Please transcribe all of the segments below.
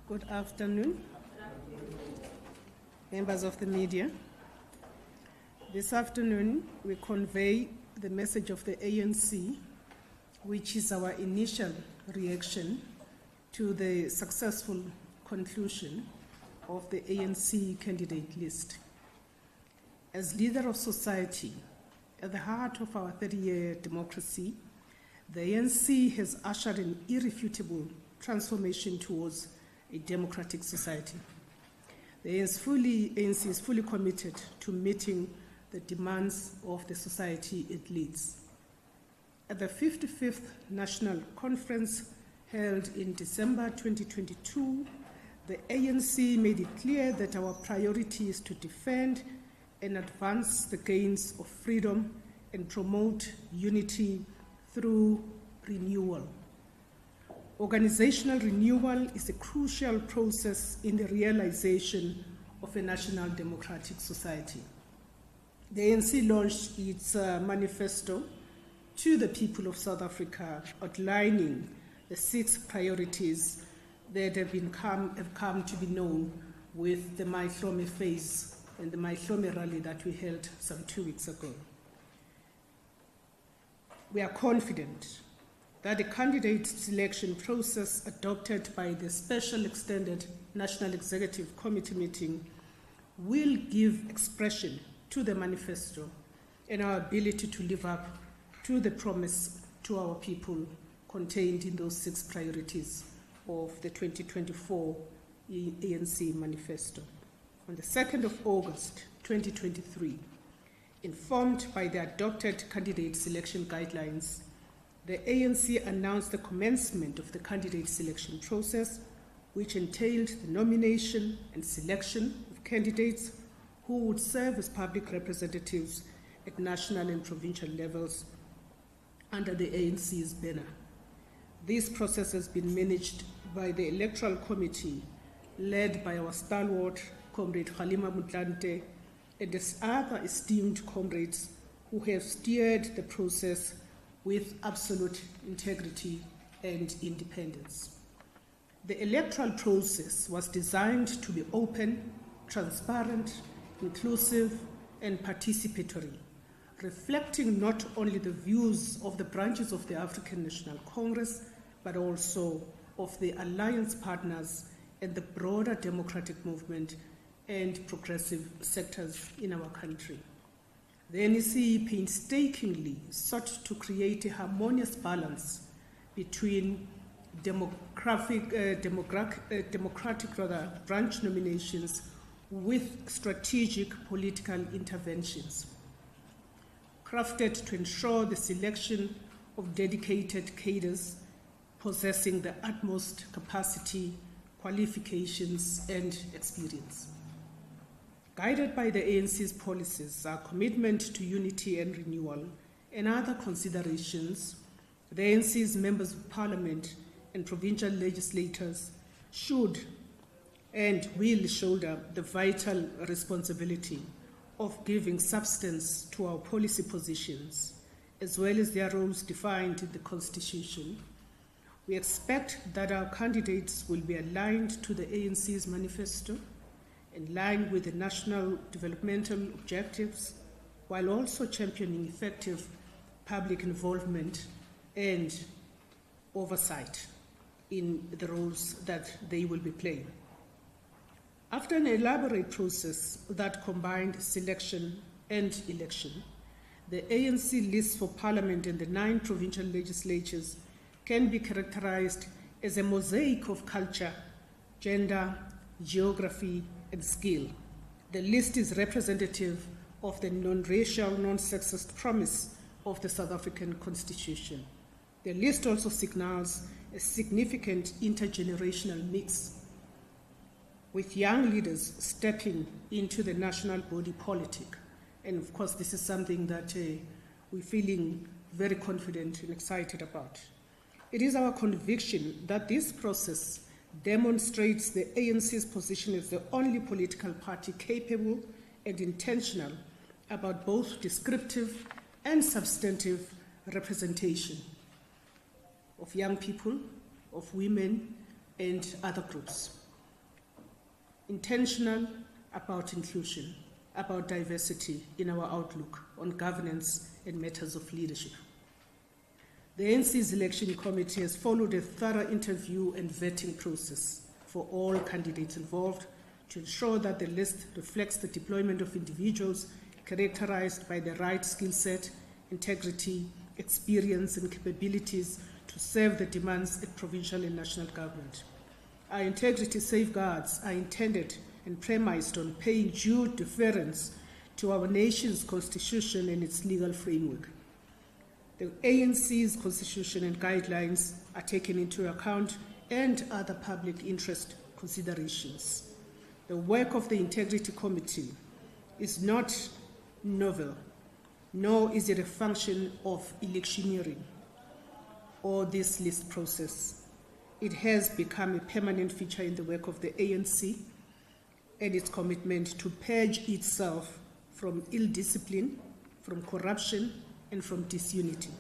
Good afternoon, members of the media. This afternoon, we convey the message of the ANC, which is our initial reaction to the successful conclusion of the ANC candidate list. As leader of society, at the heart of our 30-year democracy, the ANC has ushered an irrefutable transformation towards a democratic society. The ANC is fully committed to meeting the demands of the society it leads. At the 55th National Conference held in December 2022, the ANC made it clear that our priority is to defend and advance the gains of freedom and promote unity through renewal. Organizational renewal is a crucial process in the realization of a national democratic society. The ANC launched its manifesto to the people of South Africa, outlining the 6 priorities that have come to be known with the Maihlome phase and the Maihlome rally that we held some 2 weeks ago. We are confident that the candidate selection process adopted by the Special Extended National Executive Committee meeting will give expression to the manifesto and our ability to live up to the promise to our people contained in those 6 priorities of the 2024 ANC manifesto. On the 2nd of August 2023, informed by the adopted candidate selection guidelines, the ANC announced the commencement of the candidate selection process, which entailed the nomination and selection of candidates who would serve as public representatives at national and provincial levels under the ANC's banner. This process has been managed by the Electoral Committee, led by our stalwart, Comrade Kgalema Motlanthe, and his other esteemed comrades who have steered the process with absolute integrity and independence. The electoral process was designed to be open, transparent, inclusive, and participatory, reflecting not only the views of the branches of the African National Congress, but also of the alliance partners and the broader democratic movement and progressive sectors in our country. The NEC painstakingly sought to create a harmonious balance between democratic branch nominations with strategic political interventions, crafted to ensure the selection of dedicated cadres possessing the utmost capacity, qualifications, and experience. Guided by the ANC's policies, our commitment to unity and renewal, and other considerations, the ANC's members of parliament and provincial legislators should and will shoulder the vital responsibility of giving substance to our policy positions, as well as their roles defined in the Constitution. We expect that our candidates will be aligned to the ANC's manifesto, in line with the national developmental objectives, while also championing effective public involvement and oversight in the roles that they will be playing. After an elaborate process that combined selection and election, the ANC list for Parliament and the 9 provincial legislatures can be characterized as a mosaic of culture, gender, geography, and skill. The list is representative of the non-racial, non-sexist promise of the South African Constitution. The list also signals a significant intergenerational mix, with young leaders stepping into the national body politic. And of course, this is something that we're feeling very confident and excited about. It is our conviction that this process demonstrates the ANC's position as the only political party capable and intentional about both descriptive and substantive representation of young people, of women, and other groups. intentional about inclusion, about diversity in our outlook on governance and matters of leadership. The ANC's election committee has followed a thorough interview and vetting process for all candidates involved to ensure that the list reflects the deployment of individuals characterized by the right skill set, integrity, experience, and capabilities to serve the demands at provincial and national government. Our integrity safeguards are intended and premised on paying due deference to our nation's constitution and its legal framework. The ANC's constitution and guidelines are taken into account and other public interest considerations. The work of the Integrity Committee is not novel, nor is it a function of electioneering or this list process. It has become a permanent feature in the work of the ANC and its commitment to purge itself from ill discipline, from corruption, and from disunity.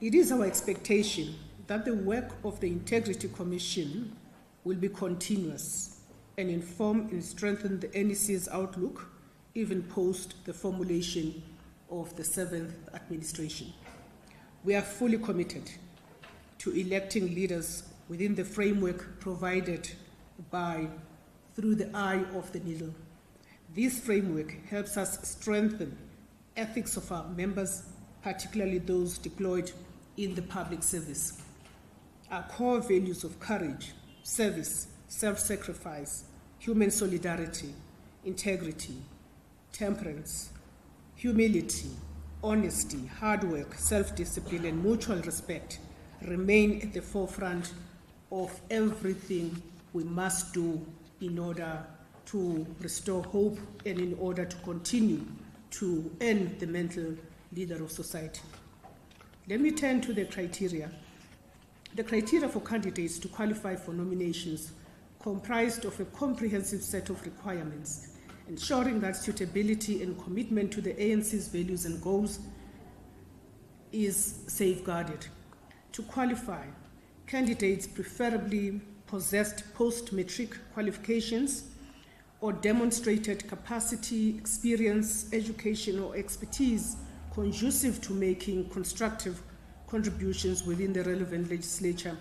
It is our expectation that the work of the Integrity Commission will be continuous and inform and strengthen the NEC's outlook even post the formulation of the 7th administration. We are fully committed to electing leaders within the framework provided by Through the Eye of the Needle. This framework helps us strengthen ethics of our members, particularly those deployed in the public service. Our core values of courage, service, self-sacrifice, human solidarity, integrity, temperance, humility, honesty, hard work, self-discipline, and mutual respect remain at the forefront of everything we must do in order to restore hope and in order to continue to end the mental leader of society. Let me turn to the criteria. The criteria for candidates to qualify for nominations comprised of a comprehensive set of requirements, ensuring that suitability and commitment to the ANC's values and goals is safeguarded. To qualify, candidates preferably possessed post-matric qualifications or demonstrated capacity, experience, education, or expertise conducive to making constructive contributions within the relevant legislature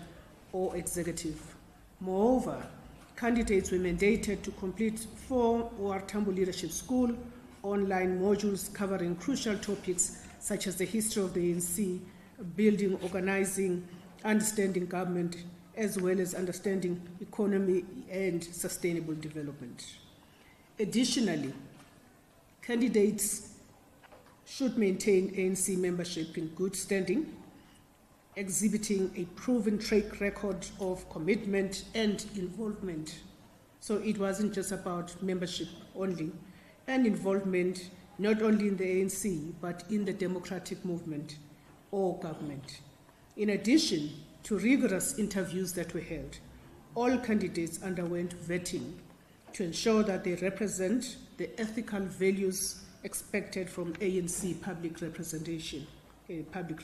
or executive. Moreover, candidates were mandated to complete 4 OR Tambo Leadership School online modules covering crucial topics such as the history of the ANC, building, organizing, understanding government, as well as understanding economy and sustainable development. Additionally, candidates should maintain ANC membership in good standing, exhibiting a proven track record of commitment and involvement. So it wasn't just about membership only, and involvement not only in the ANC, but in the democratic movement or government. In addition to rigorous interviews that were held, all candidates underwent vetting to ensure that they represent the ethical values expected from ANC public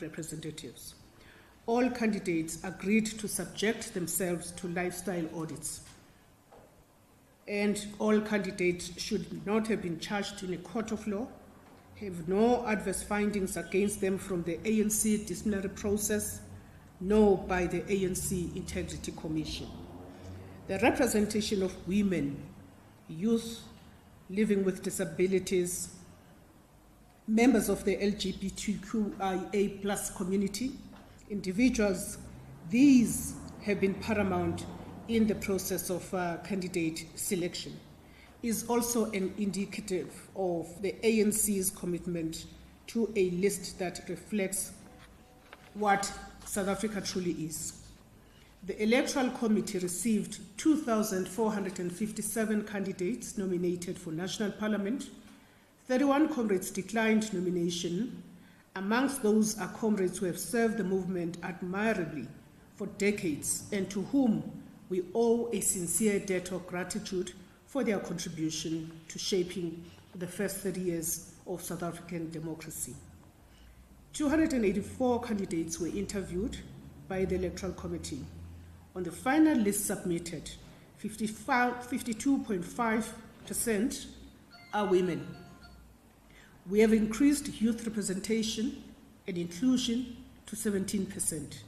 representatives. All candidates agreed to subject themselves to lifestyle audits, and all candidates should not have been charged in a court of law, have no adverse findings against them from the ANC disciplinary process, nor by the ANC Integrity Commission. The representation of women, youth, living with disabilities, members of the LGBTQIA+ community, individuals, these have been paramount in the process of candidate selection, is also an indicative of the ANC's commitment to a list that reflects what South Africa truly is. The Electoral Committee received 2,457 candidates nominated for National Parliament. 31 comrades declined nomination. Amongst those are comrades who have served the movement admirably for decades and to whom we owe a sincere debt of gratitude for their contribution to shaping the first 30 years of South African democracy. 284 candidates were interviewed by the Electoral Committee. On the final list submitted, 52.5% are women. We have increased youth representation and inclusion to 17%.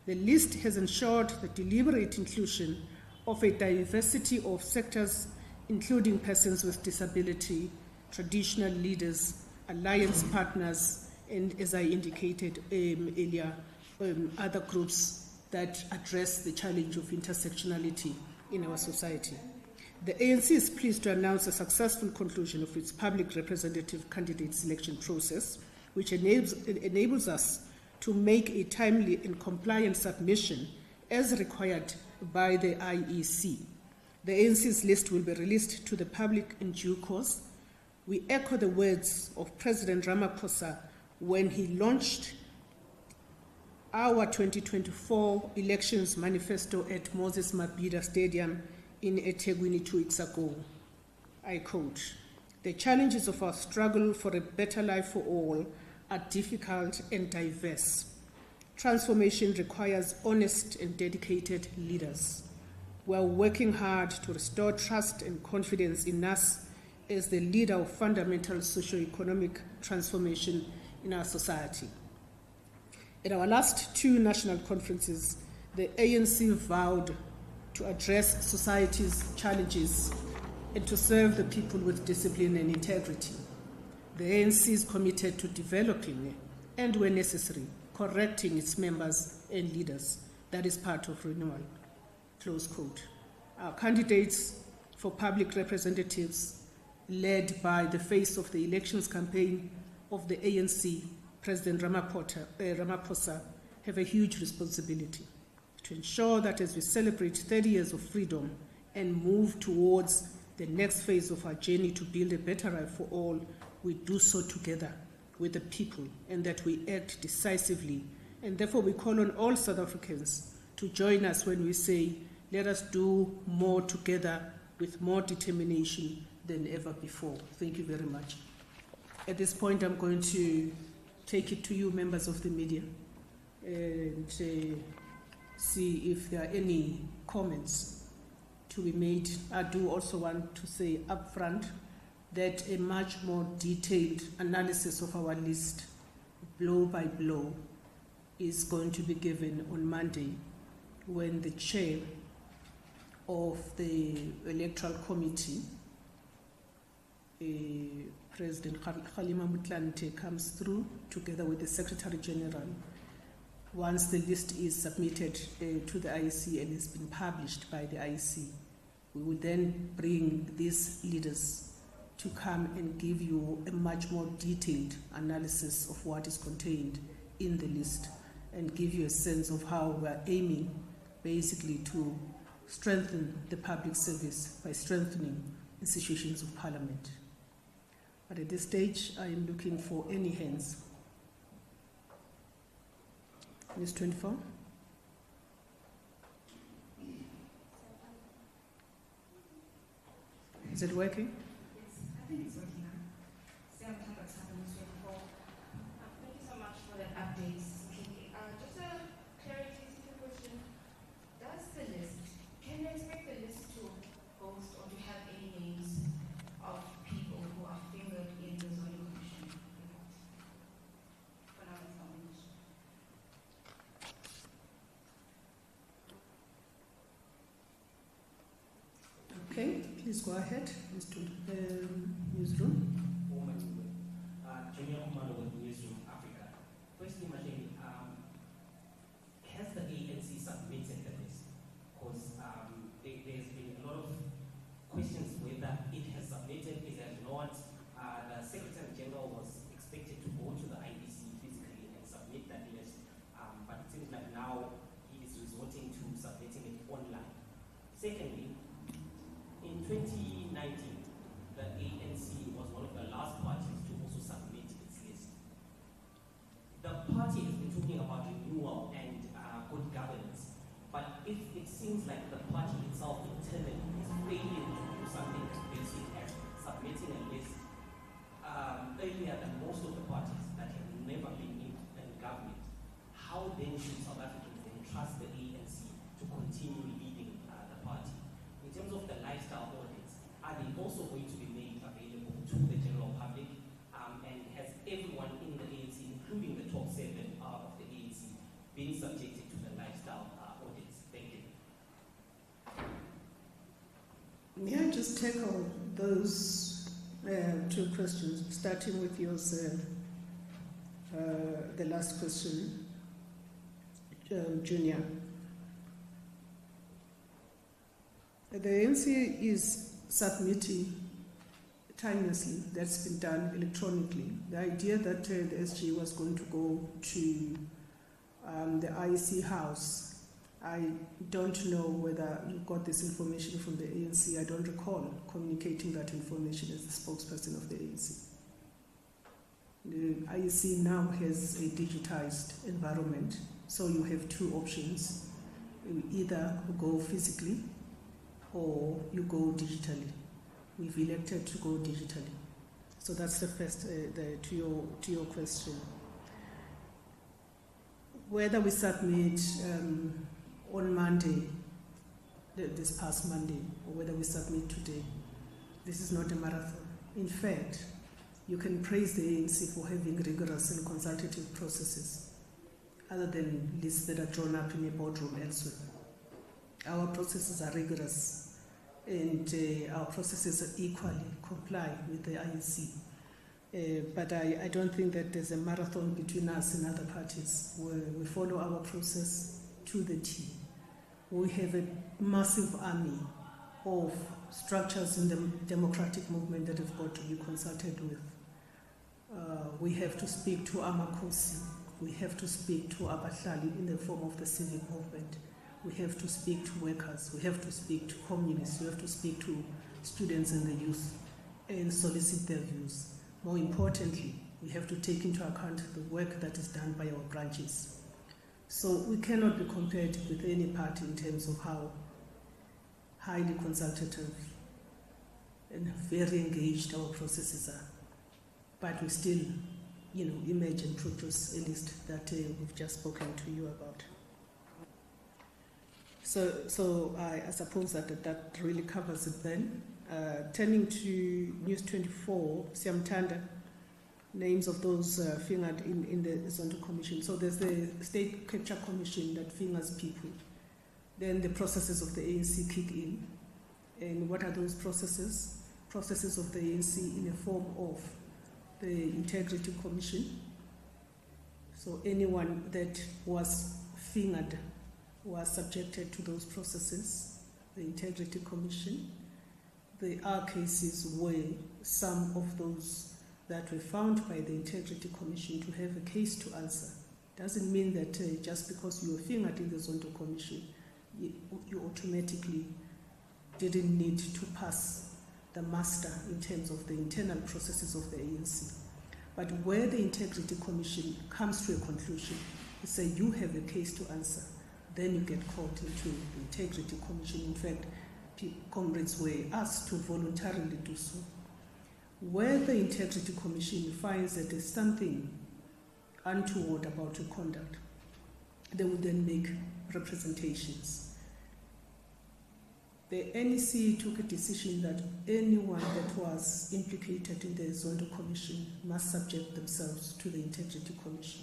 The list has ensured the deliberate inclusion of a diversity of sectors, including persons with disability, traditional leaders, alliance partners, and, as I indicated earlier, other groups that address the challenge of intersectionality in our society. The ANC is pleased to announce a successful conclusion of its public representative candidate selection process, which enables us to make a timely and compliant submission as required by the IEC. The ANC's list will be released to the public in due course. We echo the words of President Ramaphosa when he launched our 2024 elections manifesto at Moses Mabhida Stadium in eThekwini 2 weeks ago. I quote, "The challenges of our struggle for a better life for all are difficult and diverse. Transformation requires honest and dedicated leaders. We are working hard to restore trust and confidence in us as the leader of fundamental socio-economic transformation in our society." At our last two national conferences, the ANC vowed to address society's challenges and to serve the people with discipline and integrity. The ANC is committed to developing and, where necessary, correcting its members and leaders. That is part of renewal. Close quote. Our candidates for public representatives, led by the face of the elections campaign of the ANC, President Ramaphosa, have a huge responsibility to ensure that as we celebrate 30 years of freedom and move towards the next phase of our journey to build a better life for all, we do so together with the people, and that we act decisively. And therefore we call on all South Africans to join us when we say, let us do more together with more determination than ever before. Thank you very much. At this point, I'm going to take it to you, members of the media, and see if there are any comments to be made. I do also want to say up front that a much more detailed analysis of our list, blow by blow, is going to be given on Monday when the chair of the Electoral Committee, President Kgalema Motlanthe, comes through together with the Secretary General. Once the list is submitted to the IEC and has been published by the IEC, we will then bring these leaders to come and give you a much more detailed analysis of what is contained in the list and give you a sense of how we are aiming basically to strengthen the public service by strengthening institutions of parliament. But at this stage, I am looking for any hands. Ms. 24. Is it working? Yes, I think it's working now. Thank you so much for that update. Just a clarity question. Does the list, can you expect the list to host or to have any names of people who are fingered in the zoning commission report? For now, it's not an issue. Okay, please go ahead, Mr. Newsroom. Junior Commander with Newsroom Africa. Firstly, Masheni, has the ANC submitted the list? Because there's been a lot of questions whether it has submitted, it has not. The Secretary General was expected to go to the IEC physically and submit that list, but it seems like now he is resorting to submitting it online. Secondly, in 2019, the ANC was one of the last parties to also submit its list. The party has been tackle those two questions, starting with yours, the last question, Junior. The ANC is submitting timelessly, that's been done electronically. The idea that the SG was going to go to the IEC house, I don't know whether you got this information from the ANC. I don't recall communicating that information as the spokesperson of the ANC. The IEC now has a digitized environment, so you have two options. You either go physically or you go digitally. We've elected to go digitally. So that's the first, to your question. Whether we submit on Monday, this past Monday, or whether we submit today, this is not a marathon. In fact, you can praise the ANC for having rigorous and consultative processes, other than lists that are drawn up in a boardroom elsewhere. Our processes are rigorous, and our processes equally comply with the IEC. But I don't think that there's a marathon between us and other parties where we follow our process to the T. We have a massive army of structures in the democratic movement that have got to be consulted with. We have to speak to Amakosi. We have to speak to Abahlali in the form of the civic movement. We have to speak to workers. We have to speak to communists. We have to speak to students and the youth and solicit their views. More importantly, we have to take into account the work that is done by our branches. So we cannot be compared with any party in terms of how highly consultative and very engaged our processes are. But we still, emerge and produce a list that we've just spoken to you about. So I suppose that really covers it then. Turning to News 24, Siamtanda, names of those fingered in the Zondo Commission. So there's the State Capture Commission that fingers people. Then the processes of the ANC kick in. And what are those processes? Processes of the ANC in the form of the Integrity Commission. So anyone that was fingered was subjected to those processes, the Integrity Commission. There are cases where some of those that were found by the Integrity Commission to have a case to answer doesn't mean that just because you were fingered in the Zondo Commission, you automatically didn't need to pass the muster in terms of the internal processes of the ANC. But where the Integrity Commission comes to a conclusion, they say you have a case to answer, then you get called into the Integrity Commission. In fact, comrades were asked to voluntarily do so. Where the Integrity Commission finds that there's something untoward about your conduct, they will then make representations. The NEC took a decision that anyone that was implicated in the Zondo Commission must subject themselves to the Integrity Commission.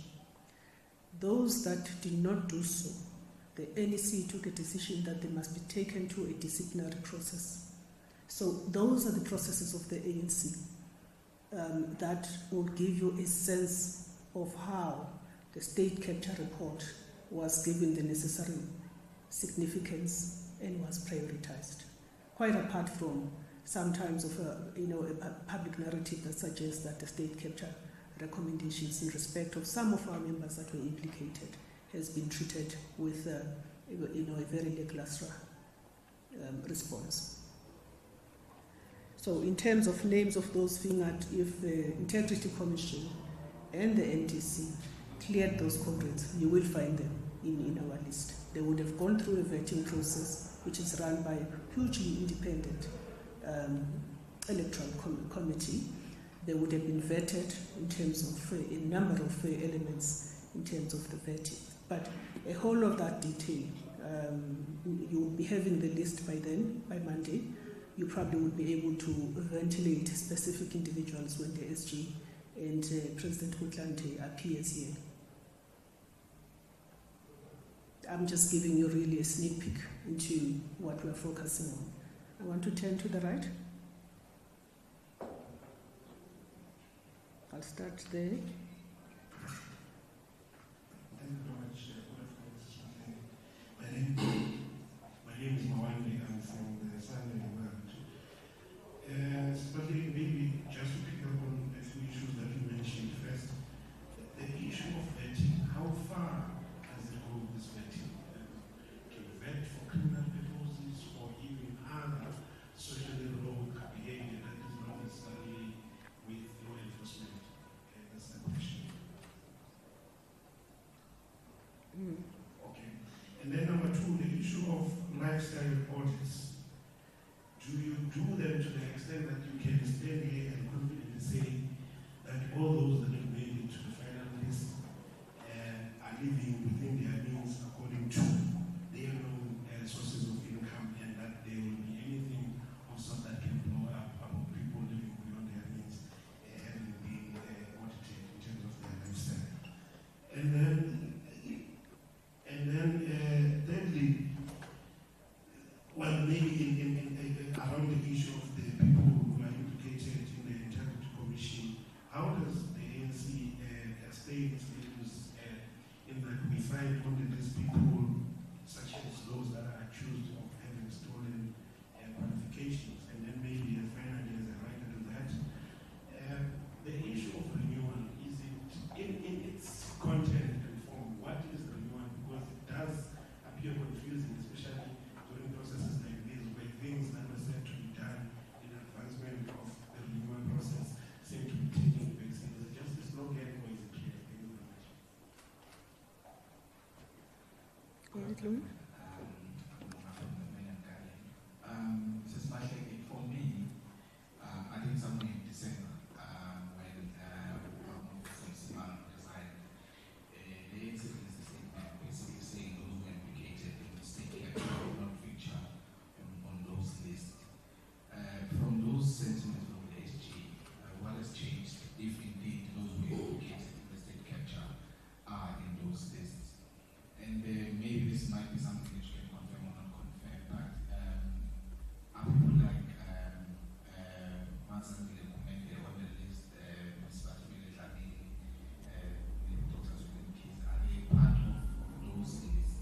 Those that did not do so, the NEC took a decision that they must be taken to a disciplinary process. So those are the processes of the ANC that will give you a sense of how the state capture report was given the necessary significance and was prioritized. Quite apart from sometimes of a public narrative that suggests that the state capture recommendations in respect of some of our members that were implicated has been treated with a very lackluster response. So in terms of names of those fingered, if the Integrity Commission and the NDC cleared those comrades, you will find them in our list. They would have gone through a vetting process which is run by a hugely independent electoral committee. They would have been vetted in terms of a number of elements in terms of the vetting. But a whole of that detail, you will be having the list by then, by Monday. You probably would be able to ventilate specific individuals when the SG and President Kutlante appears here. I'm just giving you really a sneak peek into what we're focusing on. I want to turn to the right. I'll start there. Thank you very much. My name is Mawande. I'm from the Sunday World. Especially maybe just to pick up on a few issues that you mentioned first, the issue of vetting. How far does it go with this vetting? To vet for criminal purposes or even other socially wrong behavior that is not necessarily with law enforcement? That's the question. Okay. And then number two, the issue of lifestyle audits. Do you do them to the extent that you can stand here and confidently say that all those that have made it to the final list are living within their means according to their known sources of income, and that there will be anything also that can blow up about people living beyond their means having been audited in terms of their lifestyle? And then thirdly, well, maybe around the issue of the people who are implicated in the Integrity Commission, how does the ANC stay in its views in that we find only these people, such as those that are accused of having stolen qualifications, and then maybe finally, as a writer to that, the issue of renewal, is it in its content and form, what is renewal? Because it does appear confusing, especially during processes like this, where things that were said to be done in advancement of the renewal process seem to be taking the backseat. Is it just a slogan or is it clear? Thank you very much. Go ahead, Lou. Mrs. Mahleke, for me, I think somewhere in December, when from Simon resigned, the ANC released a statement basically saying those who were implicated in the state capture will not feature on those lists. From those sentiments from the SG, what has changed if indeed those who were implicated in the state capture are in those lists? And maybe this might be something that you can confirm or not confirm, but are people like Mansangile Kumende on the list, Ms. Batumile Dlamini, Dr. Zwelin Keys, are they part of those lists?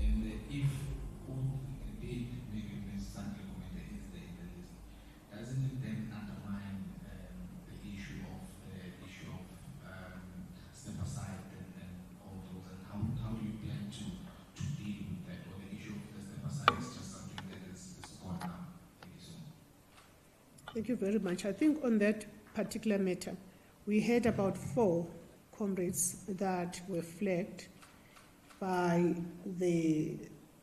And if indeed maybe Ms. Sangile Kumende is there in the list, doesn't it then undermine the issue of step aside and all those, and how do you plan to deal with that, or the issue of the step aside is just something that is gone now? Thank you so much. Thank you very much. I think on that particular matter, we had about 4 comrades that were flagged by the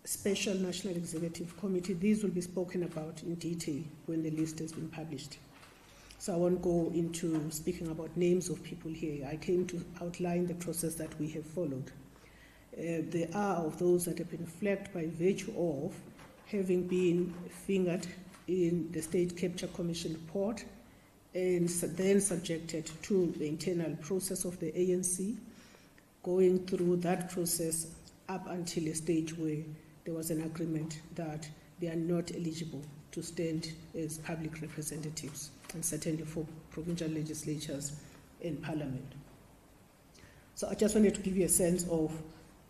Special National Executive Committee. These will be spoken about in detail when the list has been published. So I won't go into speaking about names of people here. I came to outline the process that we have followed. There are of those that have been flagged by virtue of having been fingered in the State Capture Commission report and then subjected to the internal process of the ANC, going through that process up until a stage where there was an agreement that they are not eligible to stand as public representatives, and certainly for provincial legislatures and parliament. So I just wanted to give you a sense of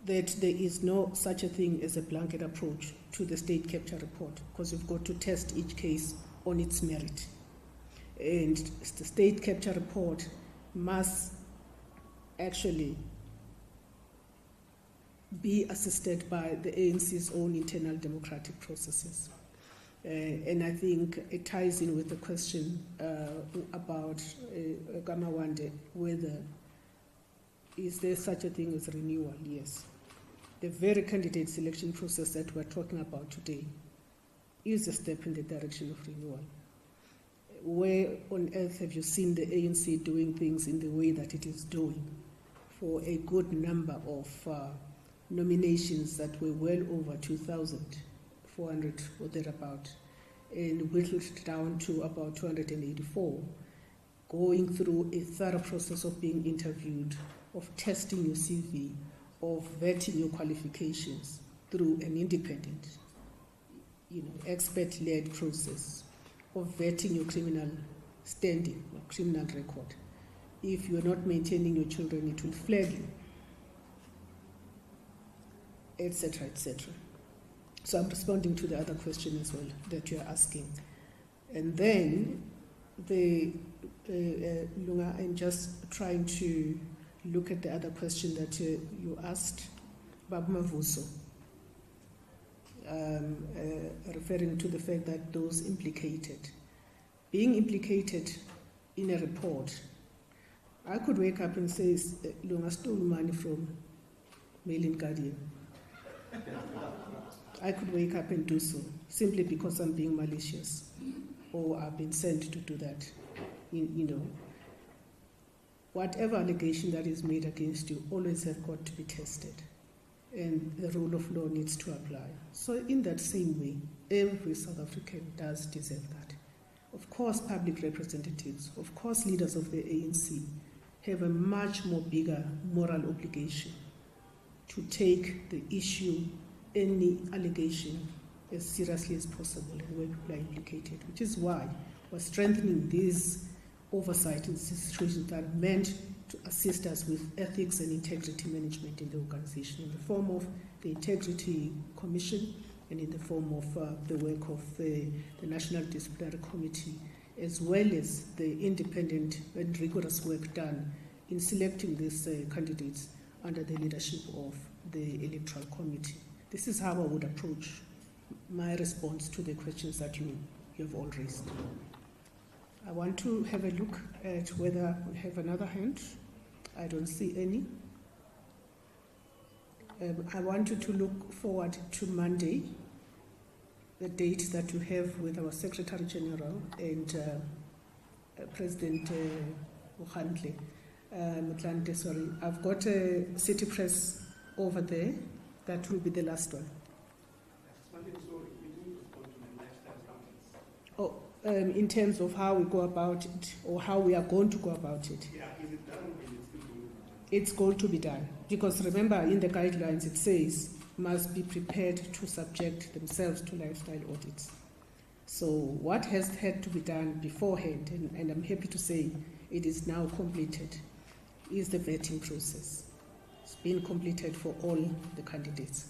that there is no such a thing as a blanket approach to the state capture report, because you've got to test each case on its merit. And the state capture report must actually be assisted by the ANC's own internal democratic processes. And I think it ties in with the question about Gamawande, whether is there such a thing as renewal? Yes. The very candidate selection process that we're talking about today is a step in the direction of renewal. Where on earth have you seen the ANC doing things in the way that it is doing for a good number of nominations that were well over 2,400 or thereabout, and whittled down to about 284, going through a thorough process of being interviewed, of testing your CV, of vetting your qualifications through an independent, expert-led process, of vetting your criminal standing or criminal record. if you're not maintaining your children, it will flag you, etc., etc. So I'm responding to the other question as well that you're asking. And then Lunga, I'm just trying to look at the other question that you asked, Babu Mavuso, referring to the fact that those implicated, being implicated in a report, I could wake up and say, Lunga stole money from Mail and Guardian. I could wake up and do so, simply because I'm being malicious, or I've been sent to do that. You know, whatever allegation that is made against you always have got to be tested, and the rule of law needs to apply. So in that same way, every South African does deserve that. Of course, public representatives, of course, leaders of the ANC have a much more bigger moral obligation to take the issue, any allegation, as seriously as possible and where people are implicated, which is why we're strengthening these oversight in situations that are meant to assist us with ethics and integrity management in the organization, in the form of the Integrity Commission and in the form of the work of the National Disciplinary Committee, as well as the independent and rigorous work done in selecting these candidates under the leadership of the Electoral Committee. This is how I would approach my response to the questions that you have all raised. I want to have a look at whether we have another hand. I don't see any. I want you to look forward to Monday, the date that you have with our Secretary General and President Motlanthe. Sorry, I've got a city press over there. That will be the last one. Oh, in terms of how we go about it, or how we are going to go about it. Yeah, is it done or is it still going to be done? It's going to be done. Because remember, in the guidelines it says must be prepared to subject themselves to lifestyle audits. So what has had to be done beforehand, and I'm happy to say it is now completed, is the vetting process. It's been completed for all the candidates.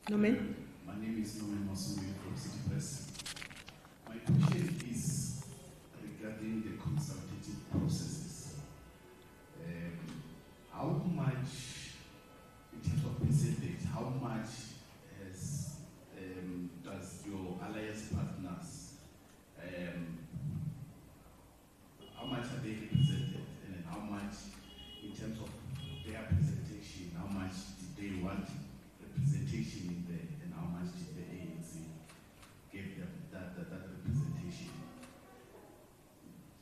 Nomen? My name is Nomen Masumi from City Press. My question is regarding the consultative processes. How much, in terms of percentage, how much does your alliance partners, how much are they represented, and how much, in terms of their presentation, how much did they want representation in there, and how much did the ANC give them that representation?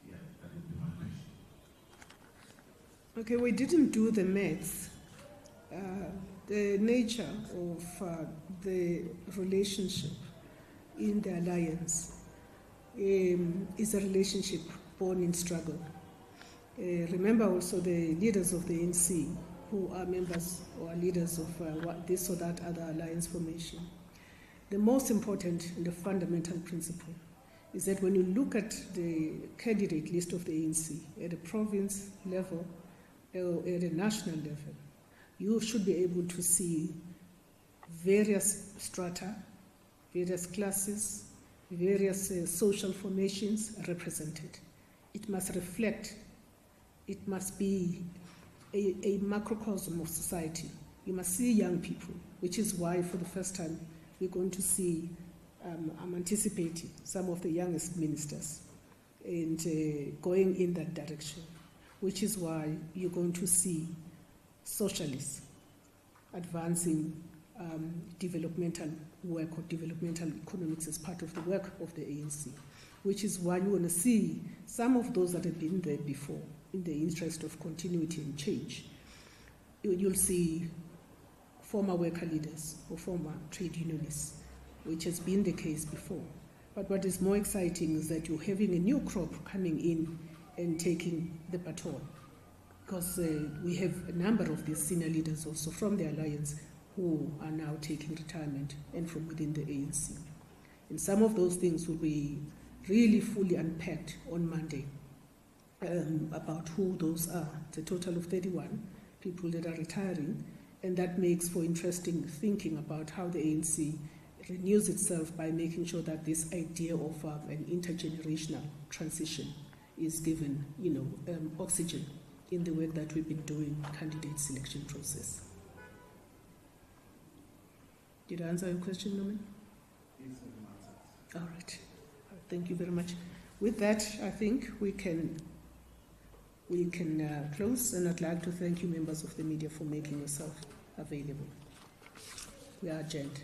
Yeah, that would be my question. Okay, we didn't do the maths. The nature of the relationship in the alliance is a relationship born in struggle. Remember also the leaders of the ANC who are members or leaders of this or that other alliance formation. The most important and the fundamental principle is that when you look at the candidate list of the ANC at a province level or at a national level, you should be able to see various strata, various classes, various social formations represented. It must reflect, it must be a macrocosm of society. You must see young people, which is why for the first time we're going to see, I'm anticipating some of the youngest ministers and going in that direction, which is why you're going to see socialists advancing developmental work or developmental economics as part of the work of the ANC, which is why you want to see some of those that have been there before in the interest of continuity and change. You'll see former worker leaders or former trade unionists, which has been the case before. But what is more exciting is that you're having a new crop coming in and taking the baton, because we have a number of these senior leaders also from the alliance who are now taking retirement and from within the ANC. And some of those things will be really fully unpacked on Monday about who those are. It's a total of 31 people that are retiring, and that makes for interesting thinking about how the ANC renews itself by making sure that this idea of an intergenerational transition is given, oxygen in the work that we've been doing, candidate selection process. Did I answer your question, Norman? All right. Thank you very much. With that, I think we can close, and I'd like to thank you, members of the media, for making yourself available. We are adjourned.